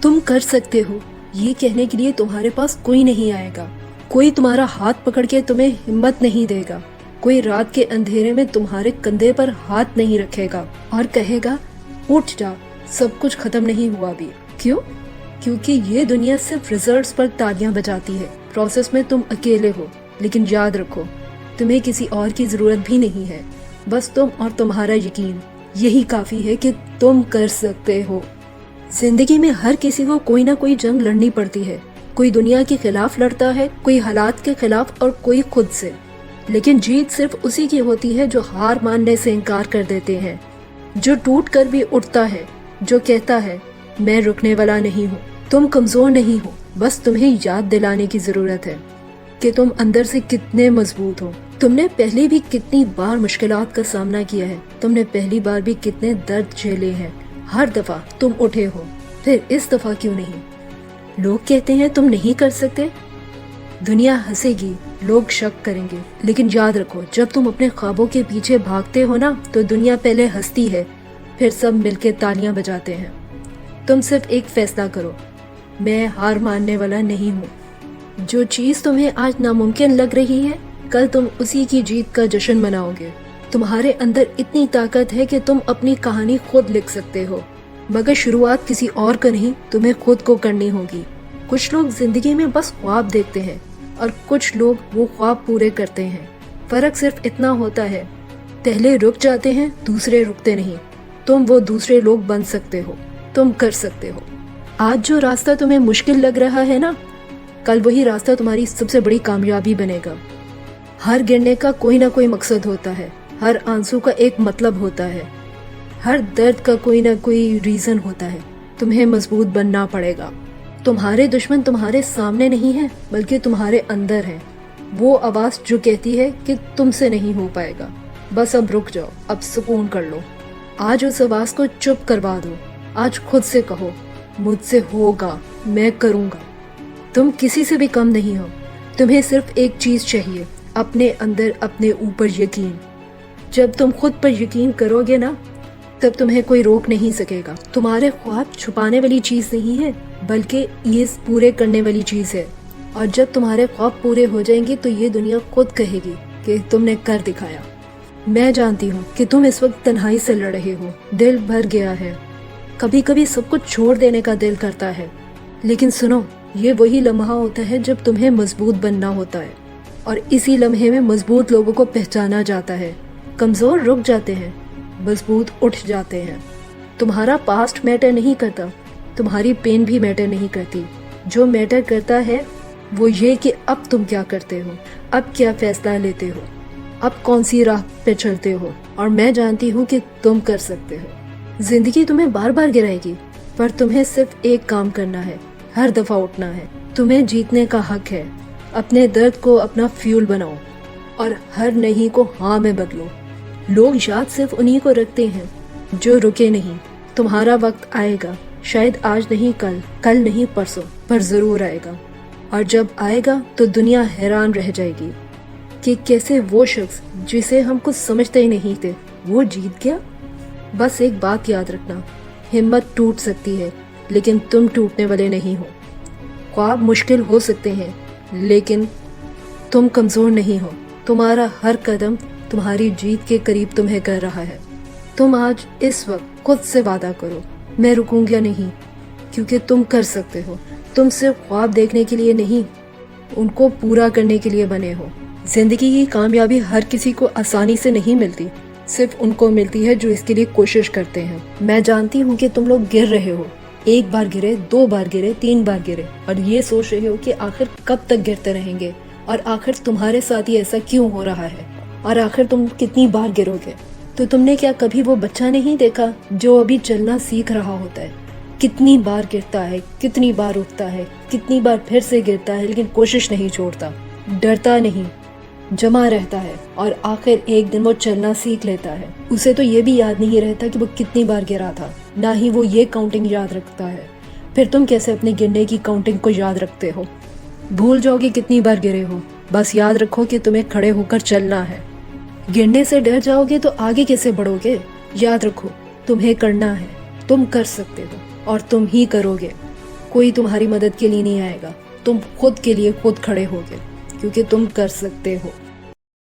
तुम कर सकते हो, ये कहने के लिए तुम्हारे पास कोई नहीं आएगा। कोई तुम्हारा हाथ पकड़ के तुम्हें हिम्मत नहीं देगा। कोई रात के अंधेरे में तुम्हारे कंधे पर हाथ नहीं रखेगा और कहेगा उठ जा, सब कुछ खत्म नहीं हुआ भी। क्यों? क्योंकि ये दुनिया सिर्फ रिजल्ट्स पर तालियां बजाती है। प्रोसेस में तुम अकेले हो, लेकिन याद रखो तुम्हें किसी और की जरूरत भी नहीं है। बस तुम और तुम्हारा यकीन, यही काफी है कि तुम कर सकते हो। जिंदगी में हर किसी को कोई ना कोई जंग लड़नी पड़ती है। कोई दुनिया के खिलाफ लड़ता है, कोई हालात के खिलाफ और कोई खुद से। लेकिन जीत सिर्फ उसी की होती है जो हार मानने से इनकार कर देते हैं, जो टूट कर भी उठता है, जो कहता है मैं रुकने वाला नहीं हूँ। तुम कमजोर नहीं हो, बस तुम्हें याद दिलाने की जरूरत है कि तुम अंदर से कितने मजबूत हो। तुमने पहले भी कितनी बार मुश्किलात का सामना किया है, तुमने पहली बार भी कितने दर्द झेले हैं। हर दफा तुम उठे हो, फिर इस दफा क्यों नहीं? लोग कहते हैं तुम नहीं कर सकते, दुनिया हंसेगी, लोग शक करेंगे, लेकिन याद रखो जब तुम अपने ख्वाबों के पीछे भागते हो ना, तो दुनिया पहले हंसती है, फिर सब मिलके तालियां बजाते हैं। तुम सिर्फ एक फैसला करो, मैं हार मानने वाला नहीं हूँ। जो चीज तुम्हें आज नामुमकिन लग रही है, कल तुम उसी की जीत का जश्न मनाओगे। तुम्हारे अंदर इतनी ताकत है कि तुम अपनी कहानी खुद लिख सकते हो, मगर शुरुआत किसी और का नहीं, तुम्हें खुद को करनी होगी। कुछ लोग जिंदगी में बस ख्वाब देखते हैं और कुछ लोग वो ख्वाब पूरे करते हैं। फर्क सिर्फ इतना होता है, पहले रुक जाते हैं, दूसरे रुकते नहीं। तुम वो दूसरे लोग बन सकते हो, तुम कर सकते हो। आज जो रास्ता तुम्हें मुश्किल लग रहा है ना, कल वही रास्ता तुम्हारी सबसे बड़ी कामयाबी बनेगा। हर गिरने का कोई ना कोई मकसद होता है, हर आंसू का एक मतलब होता है, हर दर्द का कोई ना कोई रीजन होता है। तुम्हें मजबूत बनना पड़ेगा। तुम्हारे दुश्मन तुम्हारे सामने नहीं है, बल्कि तुम्हारे अंदर है। वो आवाज जो कहती है कि तुमसे नहीं हो पाएगा। बस अब रुक जाओ, अब सुकून कर लो। आज उस आवाज को चुप करवा दो। आज खुद से कहो मुझसे होगा, मैं करूंगा। तुम किसी से भी कम नहीं हो। तुम्हें सिर्फ एक चीज चाहिए, अपने अंदर अपने ऊपर यकीन। जब तुम खुद पर यकीन करोगे ना, तब तुम्हें कोई रोक नहीं सकेगा। तुम्हारे ख्वाब छुपाने वाली चीज नहीं है, बल्कि ये पूरे करने वाली चीज है। और जब तुम्हारे ख्वाब पूरे हो जाएंगे तो ये दुनिया खुद कहेगी कि तुमने कर दिखाया। मैं जानती हूँ कि तुम इस वक्त तन्हाई से लड़ रहे हो, दिल भर गया है। कभी कभी सब कुछ छोड़ देने का दिल करता है, लेकिन सुनो, ये वही लम्हा होता है जब तुम्हें मजबूत बनना होता है। और इसी लम्हे में मजबूत लोगों को पहचाना जाता है। कमजोर रुक जाते हैं, मजबूत उठ जाते हैं। तुम्हारा पास्ट मैटर नहीं करता, तुम्हारी पेन भी मैटर नहीं करती। जो मैटर करता है वो ये कि अब तुम क्या करते हो, अब क्या फैसला लेते हो, अब कौन सी राह पे चलते हो। और मैं जानती हूँ कि तुम कर सकते हो। जिंदगी तुम्हें बार बार गिराएगी, पर तुम्हें सिर्फ एक काम करना है, हर दफा उठना है। तुम्हें जीतने का हक है। अपने दर्द को अपना फ्यूल बनाओ और हर नहीं को हाँ में बदलो। लोग याद सिर्फ उन्हीं को रखते हैं जो रुके नहीं। तुम्हारा वक्त आएगा, शायद आज नहीं कल, कल नहीं परसों, पर जरूर आएगा। और जब आएगा तो दुनिया हैरान रह जाएगी कि कैसे वो शख्स जिसे हम कुछ समझते ही नहीं थे, वो जीत गया। बस एक बात याद रखना, हिम्मत टूट सकती है, लेकिन तुम टूटने वाले नहीं हो। ख्वाब मुश्किल हो सकते हैं, लेकिन तुम कमजोर नहीं हो। तुम्हारा हर कदम तुम्हारी जीत के करीब तुम्हें कर रहा है। तुम आज इस वक्त खुद से वादा करो, मैं रुकूंगा नहीं, क्योंकि तुम कर सकते हो। तुम सिर्फ ख्वाब देखने के लिए नहीं, उनको पूरा करने के लिए बने हो। जिंदगी की कामयाबी हर किसी को आसानी से नहीं मिलती, सिर्फ उनको मिलती है जो इसके लिए कोशिश करते हैं। मैं जानती हूँ कि तुम लोग गिर रहे हो, एक बार गिरे, 2 बार गिरे, 3 बार गिरे, और ये सोच रहे हो कि आखिर कब तक गिरते रहेंगे, और आखिर तुम्हारे साथ ही ऐसा क्यों हो रहा है, और आखिर तुम कितनी बार गिरोगे। तो तुमने क्या कभी वो बच्चा नहीं देखा जो अभी चलना सीख रहा होता है? कितनी बार गिरता है, कितनी बार उठता है, कितनी बार फिर से गिरता है, लेकिन कोशिश नहीं छोड़ता, डरता नहीं, जमा रहता है, और आखिर एक दिन वो चलना सीख लेता है। उसे तो ये भी याद नहीं रहता कि वो कितनी बार गिरा था, ना ही वो ये काउंटिंग याद रखता है। फिर तुम कैसे अपने गिरने की काउंटिंग को याद रखते हो? भूल जाओगे कितनी बार गिरे हो। बस याद रखो कि तुम्हें खड़े होकर चलना है। गिरने से डर जाओगे तो आगे कैसे बढ़ोगे? याद रखो, तुम्हें करना है, तुम कर सकते हो, और तुम ही करोगे। کوئی تمہاری مدد کے لیے نہیں آئے گا. تم خود کے لیے خود کھڑے ہوگے کیونکہ تم کر سکتے ہو.